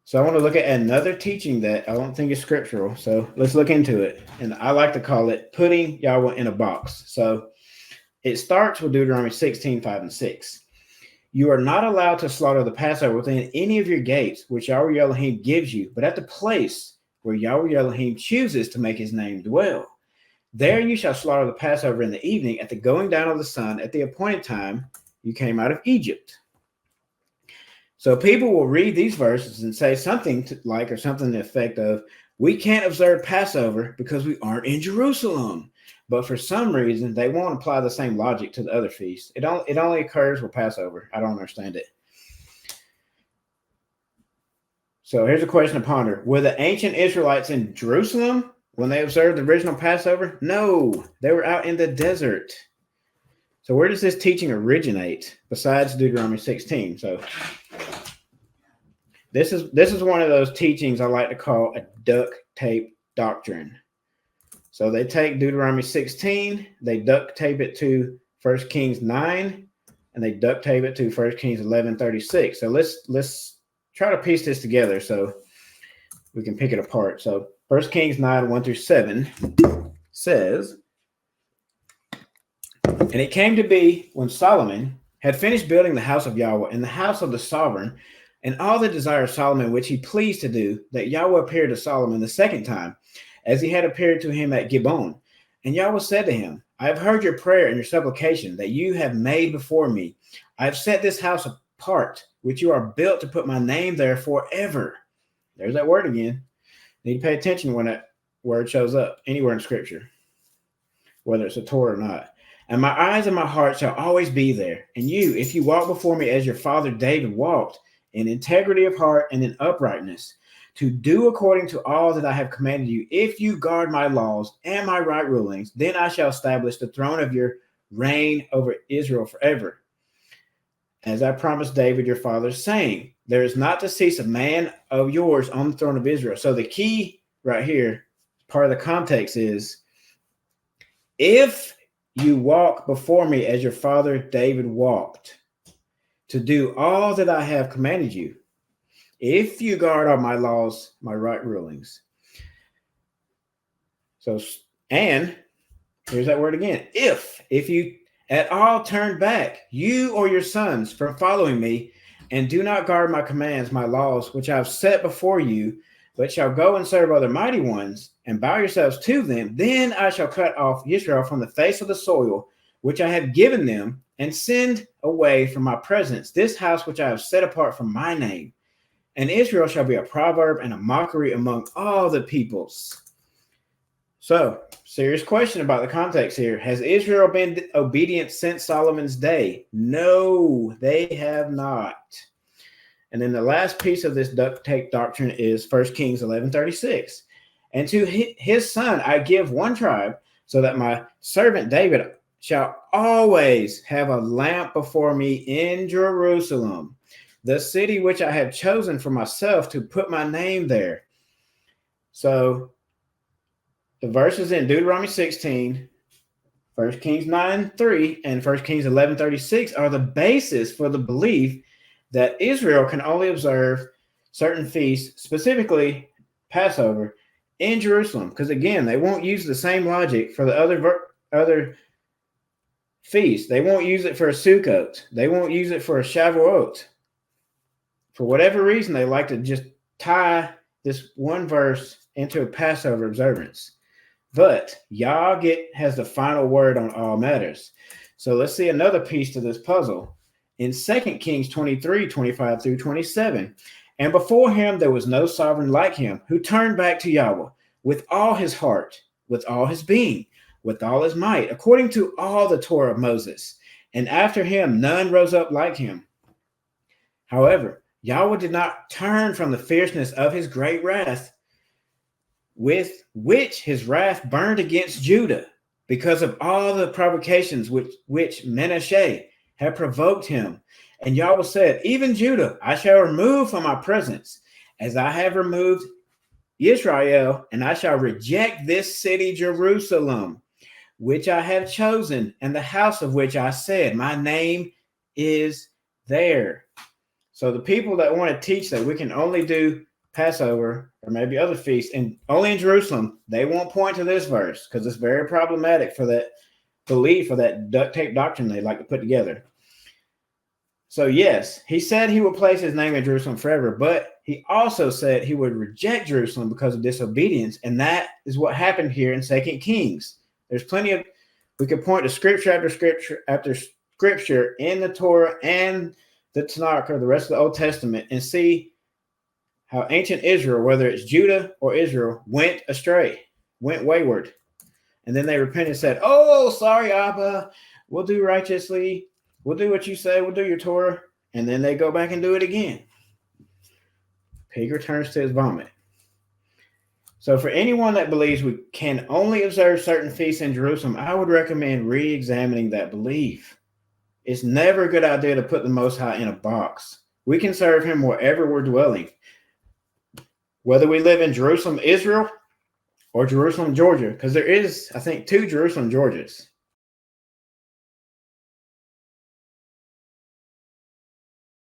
So I want to look at another teaching that I don't think is scriptural. So let's look into it. And I like to call it putting Yahweh in a box. So it starts with Deuteronomy 16:5 and 6. You are not allowed to slaughter the Passover within any of your gates, which Yahweh Elohim gives you, but at the place where Yahweh Elohim chooses to make his name dwell. There you shall slaughter the Passover in the evening at the going down of the sun at the appointed time you came out of Egypt. So people will read these verses and say something like, or something to the effect of, we can't observe Passover because we aren't in Jerusalem. But for some reason, they won't apply the same logic to the other feasts. It only occurs with Passover. I don't understand it. So here's a question to ponder. Were the ancient Israelites in Jerusalem when they observed the original Passover? No, they were out in the desert. So where does this teaching originate besides Deuteronomy 16? So this is one of those teachings I like to call a duct tape doctrine. So they take Deuteronomy 16, they duct tape it to 1 Kings 9, and they duct tape it to 1 Kings 11:36. So let's try to piece this together so we can pick it apart. So 1 Kings 9:1-7 says, and it came to be when Solomon had finished building the house of Yahweh and the house of the sovereign, and all the desire of Solomon which he pleased to do, that Yahweh appeared to Solomon the second time, as he had appeared to him at Gibeon. And Yahweh said to him, I have heard your prayer and your supplication that you have made before me. I have set this house apart, which you are built to put my name there forever. There's that word again. Need to pay attention when that word shows up anywhere in Scripture, whether it's a Torah or not. And my eyes and my heart shall always be there. And you, if you walk before me as your father David walked, in integrity of heart and in uprightness, to do according to all that I have commanded you, if you guard my laws and my right rulings, then I shall establish the throne of your reign over Israel forever. As I promised David your father, saying, there is not to cease a man of yours on the throne of Israel. So the key right here, part of the context is, if you walk before me as your father David walked, to do all that I have commanded you, if you guard all my laws, my right rulings. So, and here's that word again. If you at all turn back, you or your sons, from following me, and do not guard my commands, my laws, which I have set before you, but shall go and serve other mighty ones, and bow yourselves to them, then I shall cut off Israel from the face of the soil, which I have given them, and send away from my presence this house which I have set apart from my name. And Israel shall be a proverb and a mockery among all the peoples. So, serious question about the context here. Has Israel been obedient since Solomon's day? No, they have not. And then the last piece of this duct tape doctrine is 1 Kings 11:36. And to his son I give one tribe, so that my servant David shall always have a lamp before me in Jerusalem, the city which I have chosen for myself to put my name there. So the verses in Deuteronomy 16, 1 Kings 9:3, and 1 Kings 11:36 are the basis for the belief that Israel can only observe certain feasts, specifically Passover, in Jerusalem. Because again, they won't use the same logic for the other feasts. They won't use it for a Sukkot. They won't use it for a Shavuot. For whatever reason, they like to just tie this one verse into a Passover observance. But Yah has the final word on all matters. So let's see another piece to this puzzle. In 2 Kings 23:25-27, and before him there was no sovereign like him, who turned back to Yahweh with all his heart, with all his being, with all his might, according to all the Torah of Moses. And after him none rose up like him. However, Yahweh did not turn from the fierceness of his great wrath, with which his wrath burned against Judah, because of all the provocations which Manasseh had provoked him. And Yahweh said, even Judah I shall remove from my presence, as I have removed Israel, and I shall reject this city Jerusalem, which I have chosen, and the house of which I said, my name is there. So the people that want to teach that we can only do Passover or maybe other feasts, and only in Jerusalem, they won't point to this verse because it's very problematic for that belief or that duct tape doctrine they like to put together. So yes, he said he would place his name in Jerusalem forever, but he also said he would reject Jerusalem because of disobedience, and that is what happened here in 2 Kings. There's plenty of, we could point to scripture after scripture after scripture in the Torah and the Tanakh or the rest of the Old Testament and see how ancient Israel, whether it's Judah or Israel, went astray, went wayward. And then they repented and said, oh, sorry, Abba, we'll do righteously. We'll do what you say. We'll do your Torah. And then they go back and do it again. Pig returns to his vomit. So for anyone that believes we can only observe certain feasts in Jerusalem, I would recommend re-examining that belief. It's never a good idea to put the Most High in a box. We can serve him wherever we're dwelling. Whether we live in Jerusalem, Israel, or Jerusalem, Georgia, because there is, I think, 2 Jerusalem, Georgias.